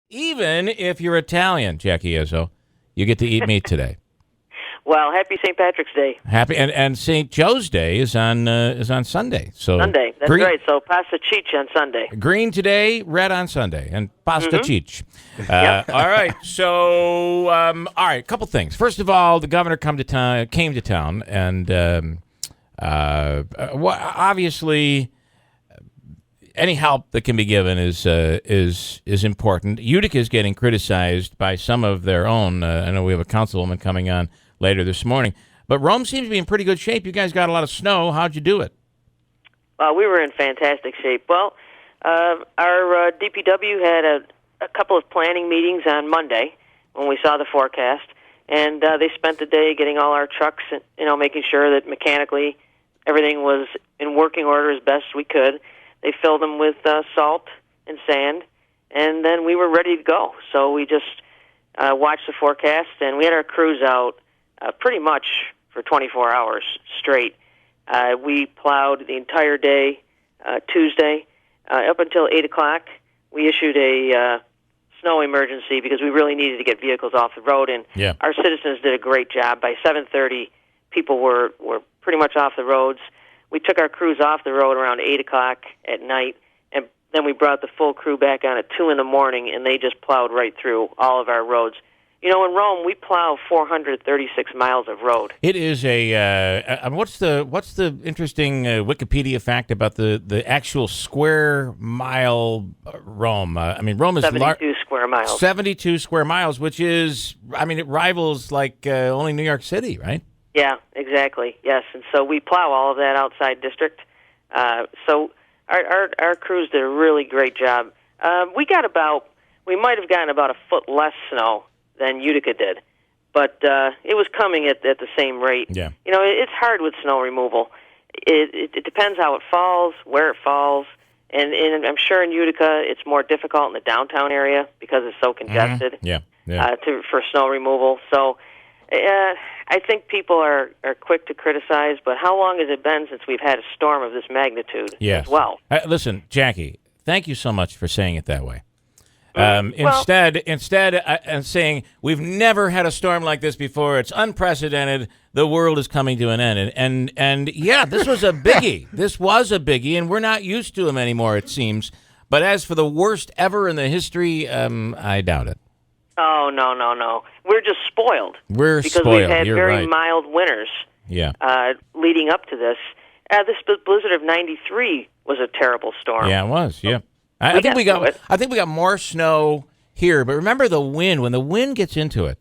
Even if you're Italian, Jackie Izzo, you get to eat meat today. Well, happy St. Patrick's Day. Happy and St. Joe's Day is on Sunday. So Sunday, that's right. So pasta ciccia on Sunday. Green today, red on Sunday, and pasta ciccia. All right. So all right, a couple things. First of all, the governor came to town, and obviously, any help that can be given is important. Utica is getting criticized by some of their own. I know we have a councilwoman coming on later this morning. But Rome seems to be in pretty good shape. You guys got a lot of snow. How'd you do it? We were in fantastic shape. Well, our DPW had a couple of planning meetings on Monday when we saw the forecast, and they spent the day getting all our trucks, making sure that mechanically everything was in working order as best we could. They filled them with salt and sand, and then we were ready to go. So we just watched the forecast, and we had our crews out pretty much for 24 hours straight. We plowed the entire day Tuesday up until 8 o'clock. We issued a snow emergency because we really needed to get vehicles off the road, and our citizens did a great job. By 7:30, people were pretty much off the roads. We took our crews off the road around 8 o'clock at night, and then we brought the full crew back on at 2 in the morning, and they just plowed right through all of our roads. In Rome, we plow 436 miles of road. It is what's the interesting Wikipedia fact about the actual square mile Rome? Rome is 72 square miles. 72 square miles, which is, it rivals like only New York City, right? Yeah, exactly. Yes, and so we plow all of that outside district. So our crews did a really great job. We might have gotten about a foot less snow than Utica did, but it was coming at the same rate. Yeah. It's hard with snow removal. It depends how it falls, where it falls, and I'm sure in Utica it's more difficult in the downtown area because it's so congested. Mm-hmm. For snow removal. So I think people are quick to criticize, but how long has it been since we've had a storm of this magnitude as well? Listen, Jackie, thank you so much for saying it that way. Instead, saying we've never had a storm like this before. It's unprecedented. The world is coming to an end. And this was a biggie. This was a biggie, and we're not used to them anymore, it seems. But as for the worst ever in the history, I doubt it. Oh, no. We're just spoiled. Because we've had You're very right. mild winters leading up to this. This blizzard of 93 was a terrible storm. Yeah, it was, yeah. I think we got more snow here, but remember the wind. When the wind gets into it,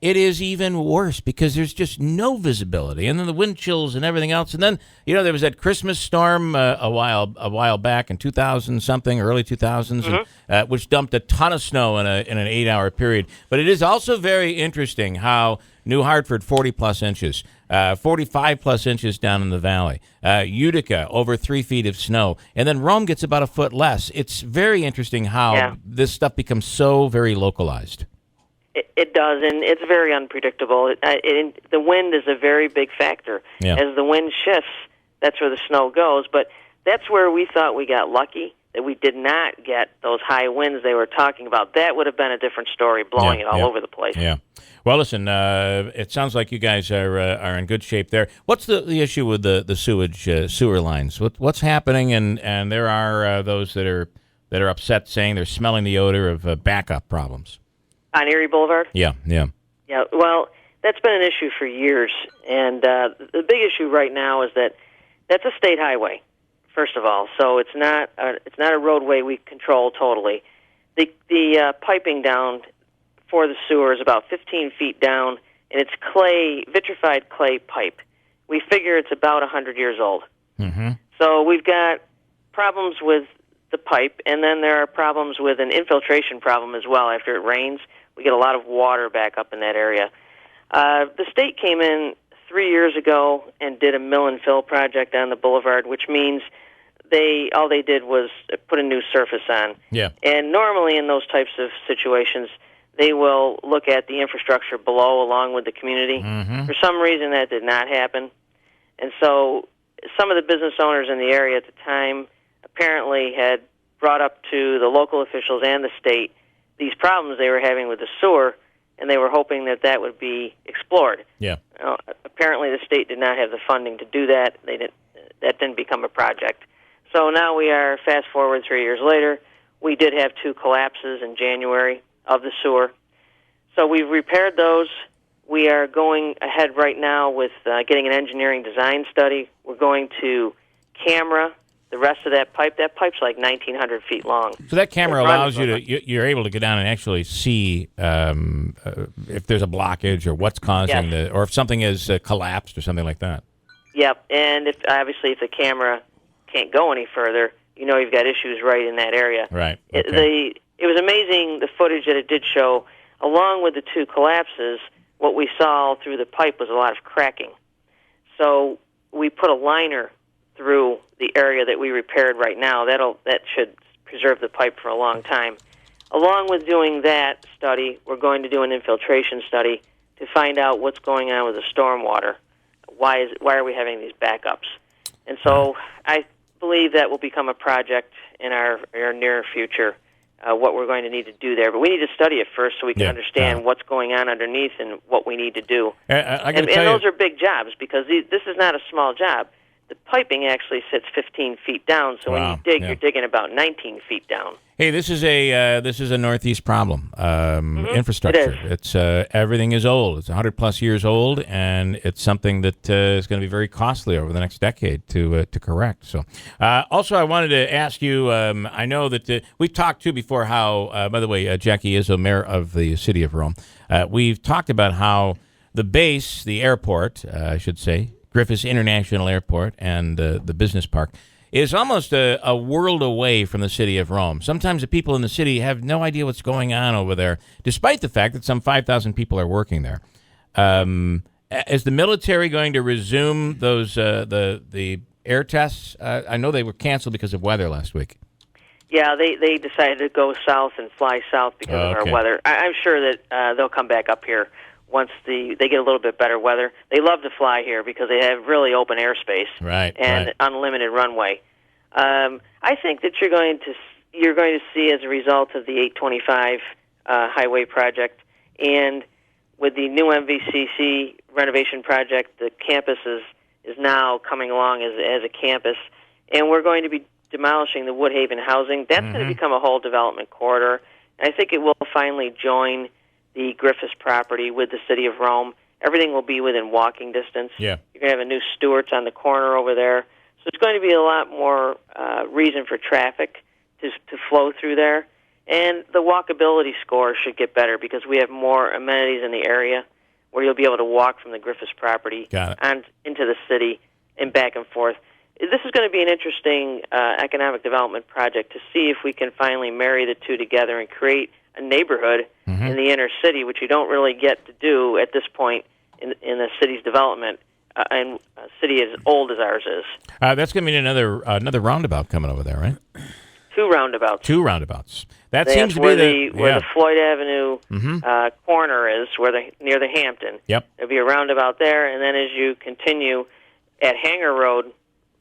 it is even worse because there's just no visibility, and then the wind chills and everything else. And then there was that Christmas storm a while back in 2000 something, early 2000s, which dumped a ton of snow in an 8-hour period. But it is also very interesting how New Hartford 40+ inches, 45+ inches down in the valley, Utica over 3 feet of snow, and then Rome gets about a foot less. It's very interesting how this stuff becomes so very localized. It does, and it's very unpredictable. The wind is a very big factor. Yeah. As the wind shifts, that's where the snow goes. But that's where we thought we got lucky, that we did not get those high winds they were talking about. That would have been a different story, blowing it all over the place. Yeah. Well, listen, it sounds like you guys are in good shape there. What's the issue with the sewage sewer lines? What's happening? And there are those that are upset, saying they're smelling the odor of backup problems. On Erie Boulevard? Yeah. Well, that's been an issue for years, and the big issue right now is that that's a state highway, first of all, so it's not a roadway we control totally. The piping down for the sewer is about 15 feet down, and it's vitrified clay pipe. We figure it's about 100 years old. Mm-hmm. So we've got problems with the pipe, and then there are problems with an infiltration problem as well. After it rains, we get a lot of water back up in that area. The state came in 3 years ago and did a mill and fill project on the boulevard, which means all they did was put a new surface on. Yeah. And normally in those types of situations, they will look at the infrastructure below along with the community. Mm-hmm. For some reason, that did not happen. And so some of the business owners in the area at the time apparently had brought up to the local officials and the state these problems they were having with the sewer, and they were hoping that that would be explored. Yeah. Apparently, the state did not have the funding to do that. That didn't become a project. So now we are, fast forward 3 years later, we did have 2 collapses in January of the sewer. So we've repaired those. We are going ahead right now with getting an engineering design study. We're going to camera the rest of that pipe. That pipe's like 1,900 feet long. So that camera allows you to, you're able to get down and actually see if there's a blockage or what's causing or if something has collapsed or something like that. Yep, and obviously if the camera can't go any further, you know you've got issues right in that area. Right. Okay. It was amazing, the footage that it did show. Along with the 2 collapses, what we saw through the pipe was a lot of cracking. So we put a liner through the area that we repaired right now. That should preserve the pipe for a long time. Along with doing that study, we're going to do an infiltration study to find out what's going on with the stormwater. Why are we having these backups? And so I believe that will become a project in our near future, what we're going to need to do there. But we need to study it first so we can understand what's going on underneath and what we need to do. And those are big jobs because this is not a small job. The piping actually sits 15 feet down, so when you dig, you're digging about 19 feet down. Hey, this is a Northeast problem. Infrastructure. It's everything is old. It's 100+ years old, and it's something that is going to be very costly over the next decade to correct. So, also, I wanted to ask you. I know that we've talked too before. How, by the way, Jackie Izzo, mayor of the city of Rome. We've talked about how the base, the airport, I should say, Griffiths International Airport, and the business park is almost a world away from the city of Rome. Sometimes the people in the city have no idea what's going on over there, despite the fact that some 5,000 people are working there. Is the military going to resume those the air tests? I know they were canceled because of weather last week. Yeah, they decided to go south and fly south because of our weather. I'm sure that they'll come back up here once they get a little bit better weather. They love to fly here because they have really open airspace and unlimited runway. I think that you're going to see, as a result of the 825 highway project and with the new MVCC renovation project, the campus is now coming along as a campus, and we're going to be demolishing the Woodhaven housing. That's going to become a whole development corridor, and I think it will finally join the Griffiths property with the city of Rome. Everything will be within walking distance. Yeah. You're going to have a new Stewart's on the corner over there. So it's going to be a lot more reason for traffic to flow through there. And the walkability score should get better because we have more amenities in the area where you'll be able to walk from the Griffiths property on into the city and back and forth. This is going to be an interesting economic development project to see if we can finally marry the two together and create a neighborhood in the inner city, which you don't really get to do at this point in the city's development, and a city as old as ours is. That's going to be another roundabout coming over there, right? Two roundabouts. That seems to be where the Floyd Avenue corner is, near the Hampton. Yep. There'll be a roundabout there, and then as you continue at Hanger Road,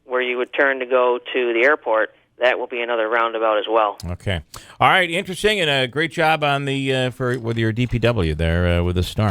where you would turn to go to the airport, that will be another roundabout as well. Okay. All right. Interesting, and a great job on with your DPW there with the storm.